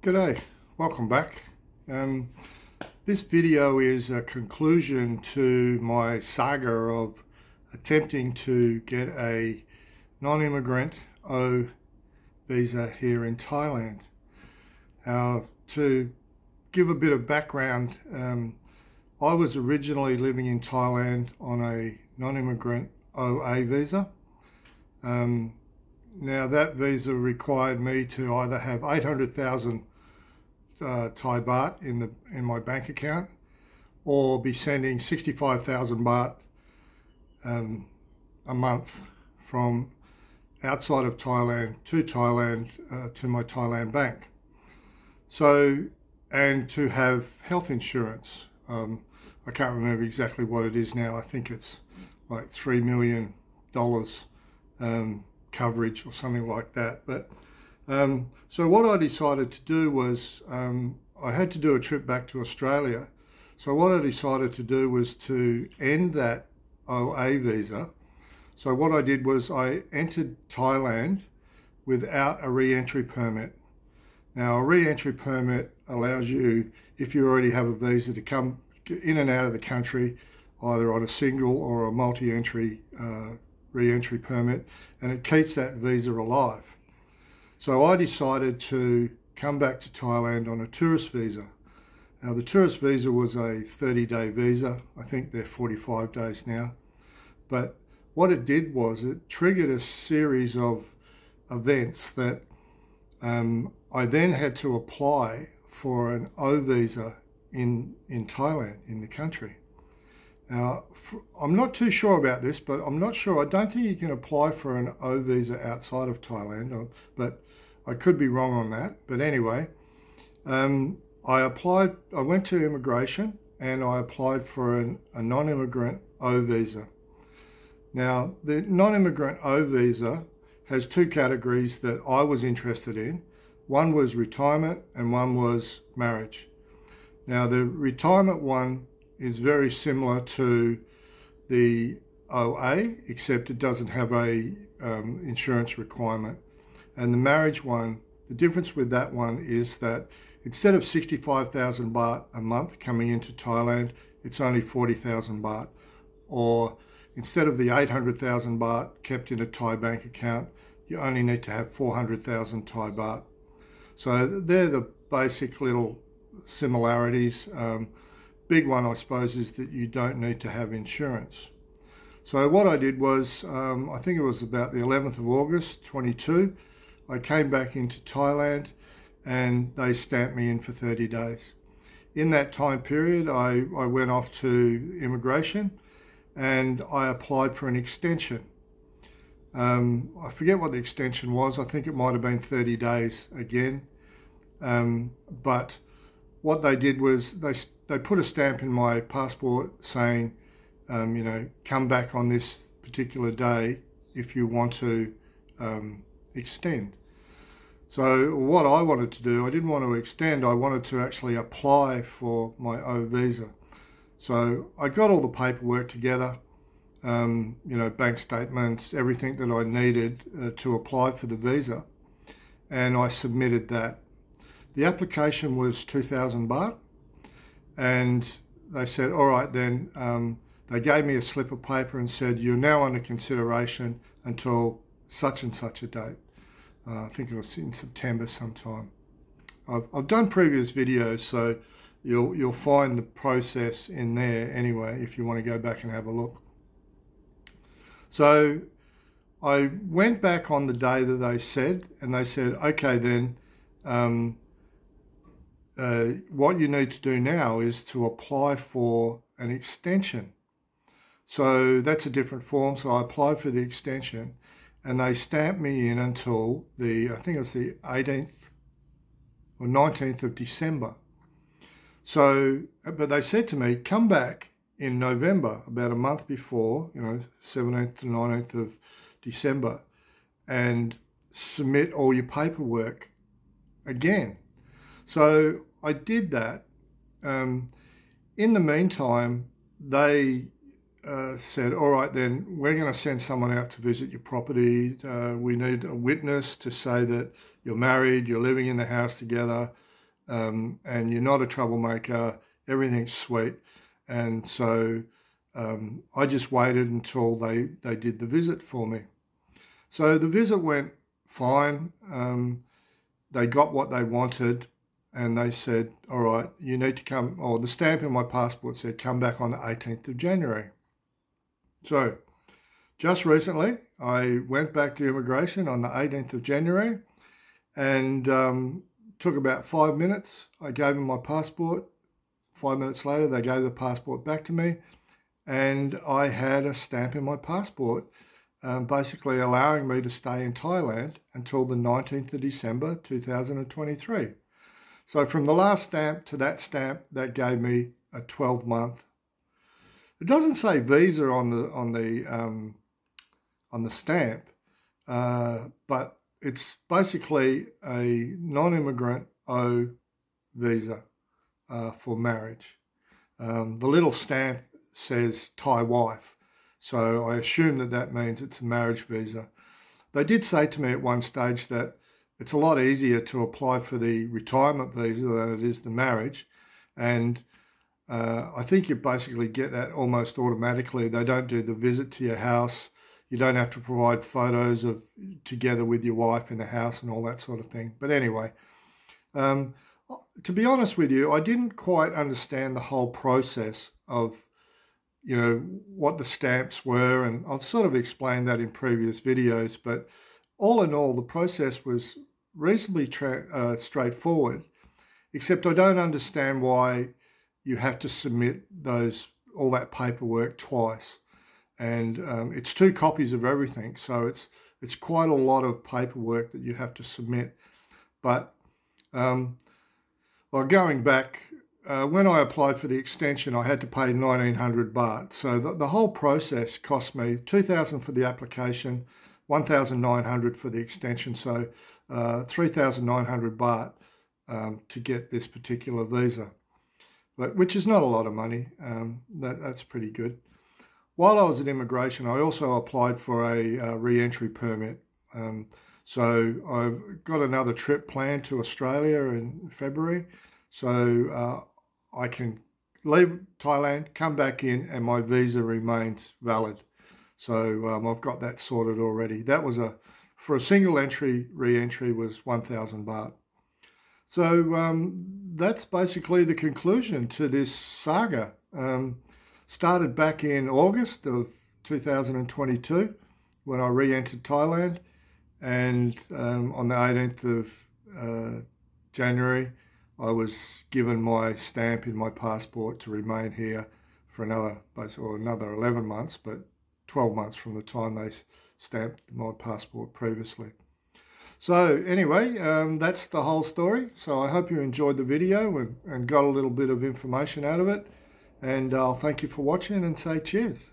G'day, welcome back. This video is a conclusion to my saga of attempting to get a non-immigrant O visa here in Thailand. To give a bit of background, I was originally living in Thailand on a non-immigrant OA visa. Now that visa required me to either have 800,000 Thai baht in my bank account, or be sending 65,000 baht a month from outside of Thailand to my Thailand bank. So, and to have health insurance. I can't remember exactly what it is now. I think it's like $3 million coverage or something like that. But so what I decided to do was, I had to do a trip back to Australia. So what I decided to do was to end that OA visa. So what I did was I entered Thailand without a re-entry permit. Now a re-entry permit allows you, if you already have a visa, to come in and out of the country either on a single or a multi-entry re-entry permit, and it keeps that visa alive. So I decided to come back to Thailand on a tourist visa. Now the tourist visa was a 30-day visa. I think they're 45 days now. But what it did was it triggered a series of events that I then had to apply for an O visa in Thailand, in the country. Now, I'm not too sure about this, but I don't think you can apply for an O visa outside of Thailand, but I could be wrong on that. But anyway, I went to immigration and I applied for a non-immigrant O visa. Now, the non-immigrant O visa has two categories that I was interested in. One was retirement and one was marriage. Now, the retirement one is very similar to the OA, except it doesn't have a insurance requirement. And the marriage one, the difference with that one is that instead of 65,000 baht a month coming into Thailand, it's only 40,000 baht. Or instead of the 800,000 baht kept in a Thai bank account, you only need to have 400,000 Thai baht. So they're the basic little similarities. Big one, I suppose, is that you don't need to have insurance. So what I did was, I think it was about the 11th of August, 22, I came back into Thailand and they stamped me in for 30 days. In that time period, I went off to immigration and I applied for an extension. I forget what the extension was. I think it might have been 30 days again. But what they did was they put a stamp in my passport saying, you know, come back on this particular day if you want to extend. So what I wanted to do, I didn't want to extend, I wanted to actually apply for my O visa. So I got all the paperwork together, you know, bank statements, everything that I needed to apply for the visa, and I submitted that. The application was 2,000 baht, and they said, all right then, they gave me a slip of paper and said, you're now under consideration until such and such a date. I think it was in September sometime. I've done previous videos, so you'll find the process in there anyway if you want to go back and have a look. So I went back on the day that they said, and they said, okay then, what you need to do now is to apply for an extension. So that's a different form. So I applied for the extension and they stamped me in until I think it was the 18th or 19th of December. So, but they said to me, come back in November, about a month before, you know, 17th to 19th of December, and submit all your paperwork again. So I did that. In the meantime, they said, all right, then we're going to send someone out to visit your property. We need a witness to say that you're married, you're living in the house together, and you're not a troublemaker, everything's sweet. And so I just waited until they did the visit for me. So the visit went fine. They got what they wanted, and they said, all right, you need to come, or the stamp in my passport said, come back on the 18th of January. So just recently, I went back to immigration on the 18th of January and took about 5 minutes. I gave them my passport. 5 minutes later, they gave the passport back to me, and I had a stamp in my passport, basically allowing me to stay in Thailand until the 19th of December 2023. So from the last stamp to that stamp, that gave me a 12-month. It doesn't say visa on the stamp, but it's basically a non-immigrant O visa for marriage. The little stamp says Thai wife, so I assume that means it's a marriage visa. They did say to me at one stage that it's a lot easier to apply for the retirement visa than it is the marriage, and I think you basically get that almost automatically. They don't do the visit to your house. You don't have to provide photos of together with your wife in the house and all that sort of thing. But anyway, to be honest with you, I didn't quite understand the whole process of, you know, what the stamps were, and I've sort of explained that in previous videos, but all in all, the process was reasonably straightforward, except I don't understand why you have to submit all that paperwork twice. And it's 2 copies of everything, so it's quite a lot of paperwork that you have to submit. But well, going back, when I applied for the extension, I had to pay 1,900 baht. So the whole process cost me 2,000 for the application, 1,900 for the extension, so 3,900 baht to get this particular visa, which is not a lot of money. That's pretty good. While I was at immigration, I also applied for a re-entry permit. So I've got another trip planned to Australia in February. So I can leave Thailand, come back in, and my visa remains valid. So I've got that sorted already. That was for a single entry, re-entry was 1,000 baht. So that's basically the conclusion to this saga. Started back in August of 2022 when I re-entered Thailand, and on the 18th of January I was given my stamp in my passport to remain here for another 11 months, but 12 months from the time they stamped my passport previously. So anyway, that's the whole story. So I hope you enjoyed the video and got a little bit of information out of it. And I'll thank you for watching and say cheers.